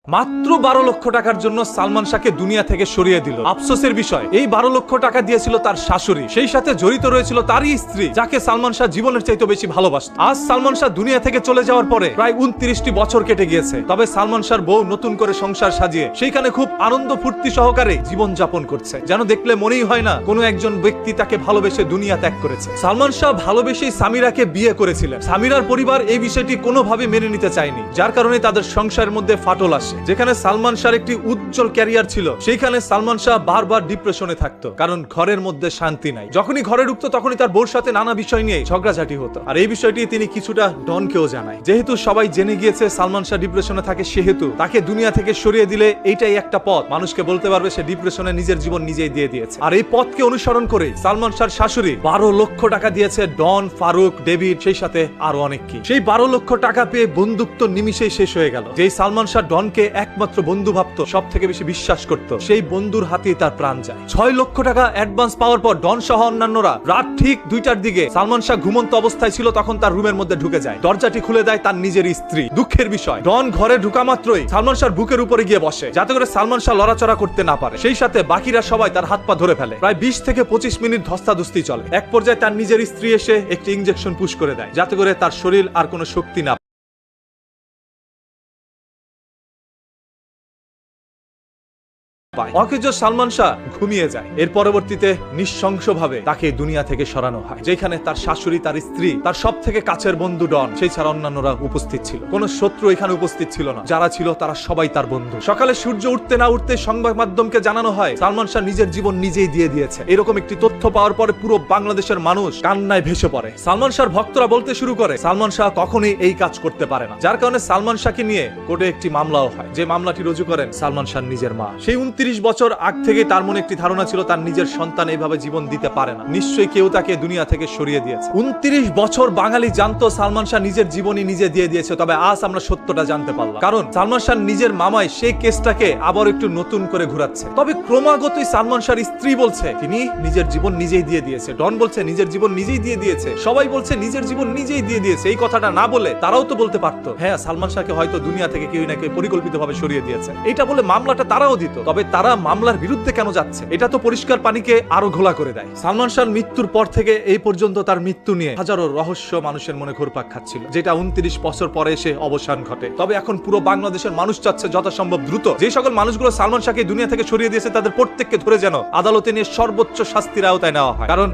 মাত্র 12 লক্ষ টাকার জন্য সালমান শাহকে দুনিয়া থেকে সরিয়ে দিল। আফসোসের বিষয়, এই 12 লক্ষ টাকা দিয়েছিল তার শাশুড়ি, সেই সাথে জড়িত রয়েছিল তারই স্ত্রী, যাকে সালমান শাহ জীবনের চাইতে বেশি ভালোবাসত। আজ সালমান শাহ দুনিয়া থেকে চলে যাওয়ার পরে প্রায় 29টি বছর কেটে গিয়েছে। তবে সালমান শাহর বউ নতুন করে সংসার সাজিয়ে সেইখানে খুব আনন্দ ফুর্তি সহকারে জীবন যাপন করছে, যেন দেখলে মনেই হয় না কোনো একজন ব্যক্তি তাকে ভালোবেসে দুনিয়া ত্যাগ করেছে। সালমান শাহ ভালোবেসেই সামিরাকে বিয়ে করেছিলেন। সামিরার পরিবার এই বিষয়টি কোনোভাবে মেনে নিতে চায়নি, যার কারণে তাদের সংসারের মধ্যে ফাটল আসে। যেখানে সালমান শাহর একটি উজ্জ্বল ক্যারিয়ার ছিল, সেইখানে সালমান শাহ বারবার ডিপ্রেশনে থাকতো, কারণ ঘরের মধ্যে শান্তি নাই। যখনই ঘরে ঢুকতো তখনই তার বউর সাথে নানা বিষয় নিয়ে ঝগড়াঝাটি হতো। আর এই বিষয়টি তিনি কিছুটা ডনকেও জানায়। যেহেতু সবাই জেনে গিয়েছে সালমান শাহ ডিপ্রেশনে থাকে, সেহেতু তাকে দুনিয়া থেকে সরিয়ে দিলে এইটাই একটা পথ, মানুষকে বলতে পারবে সে ডিপ্রেশনে নিজের জীবন নিজেই দিয়ে দিয়েছে। আর এই পথকে অনুসরণ করে সালমান শাহর শাশুড়ি 12 লক্ষ টাকা দিয়েছে ডন, ফারুক, ডেভিড, সেই সাথে আরো অনেক কি। সেই 12 লক্ষ টাকা পেয়ে বন্ধুত্ব নিমিশেই শেষ হয়ে গেল। যেই সালমান শাহ ডনকে একমাত্র বন্ধু ভাবতো, সব থেকে বেশি বিশ্বাস করত, সেই বন্ধুর হাতেই তার প্রাণ যায়। 6 লক্ষ টাকা অ্যাডভান্স পাওয়ার পর ডন সহ অন্যান্যরা রাত ঠিক 2টার দিকে সালমান শাহ ঘুমন্ত অবস্থায় ছিল, তখন তার রুমের মধ্যে ঢুকে যায়। দরজাটি খুলে দেয় তার নিজের স্ত্রী। দুঃখের বিষয়, ডন ঘরে ঢুকা মাত্রই সালমান শাহর বুকের উপরে গিয়ে বসে, যাতে করে সালমান শাহ লড়াচড়া করতে না পারে। সেই সাথে বাকিরা সবাই তার হাত পা ধরে ফেলে। প্রায় 20 থেকে 25 মিনিট ধস্তাধস্তি চলে। এক পর্যায়ে তার নিজের স্ত্রী এসে একটি ইনজেকশন পুশ করে দেয়, যাতে করে তার শরীর আর কোনো শক্তি না অকেজো সালমান শাহ ঘুমিয়ে যায়। এর পরবর্তীতে নৃশংসভাবে তাকে দুনিয়া থেকে সরানো হয়, যেখানে তার শাশুড়ি, তার স্ত্রী, তার সব থেকে কাছের বন্ধু ডন, সেই ছাড়া অন্যান্যরা উপস্থিত ছিল। কোন শত্রু এখানে উপস্থিত ছিল না, যারা ছিল তারা সবাই তার বন্ধু। সকালে সূর্য উঠতে না উঠতে সংবাদ মাধ্যমকে জানানো হয় সালমান শাহ নিজের জীবন নিজেই দিয়ে দিয়েছে। এরকম একটি তথ্য পাওয়ার পরে পুরো বাংলাদেশের মানুষ কান্নায় ভেসে পড়ে। সালমান শাহর ভক্তরা বলতে শুরু করে সালমান শাহ কখনোই এই কাজ করতে পারে না, যার কারণে সালমান শাহকে নিয়ে কোর্টে একটি মামলাও হয়, যে মামলাটি রুজু করেন সালমান শাহর নিজের মা। সেই 29 বছর আগ থেকে তার মনে একটি ধারণা ছিল তার নিজের সন্তান এইভাবে জীবন দিতে পারে না, নিশ্চয়ই কেউ তাকে দুনিয়া থেকে সরিয়ে দিয়েছে। 29 বছর বাঙালি জানতো সালমান শাহ নিজের জীবনই নিজে দিয়ে দিয়েছে। তবে আজ আমরা সত্যটা জানতে পারলাম, কারণ সালমান শাহ নিজের মামাই সেই কেসটাকে আবার একটু নতুন করে ঘুরাচ্ছে। তবে ক্রমাগতই সালমান শাহর স্ত্রী বলছে তিনি নিজের জীবন নিজেই দিয়ে দিয়েছে, ডন বলছে নিজের জীবন নিজেই দিয়ে দিয়েছে, সবাই বলছে নিজের জীবন নিজেই দিয়ে দিয়েছে। এই কথাটা না বলে তারাও তো বলতে পারতো হ্যাঁ সালমান শাহকে হয়তো দুনিয়া থেকে কেউ না কেউ পরিকল্পিতভাবে সরিয়ে দিয়েছে, এটা বলে মামলাটা তারাও দিত। তবে তারা মামলার বিরুদ্ধে কেন যাচ্ছে, এটা তো পরিষ্কার পানিকে আরো ঘোলা করে দেয়। সালমান শাহর মৃত্যুর পর থেকে এই পর্যন্ত তার মৃত্যু নিয়ে হাজারো রহস্য মানুষের মনে ঘুরপাক খাচ্ছিল, যেটা 29 বছর পরে এসে অবসান ঘটে। তবে এখন পুরো বাংলাদেশের মানুষ চাচ্ছে যথাসম্ভব দ্রুত যে সকল মানুষগুলো সালমান শাহকে দুনিয়া থেকে সরিয়ে দিয়েছে তাদের প্রত্যেককে ধরে যেন আদালতে নিয়ে সর্বোচ্চ শাস্তির আওতায় নেওয়া হয়, কারণ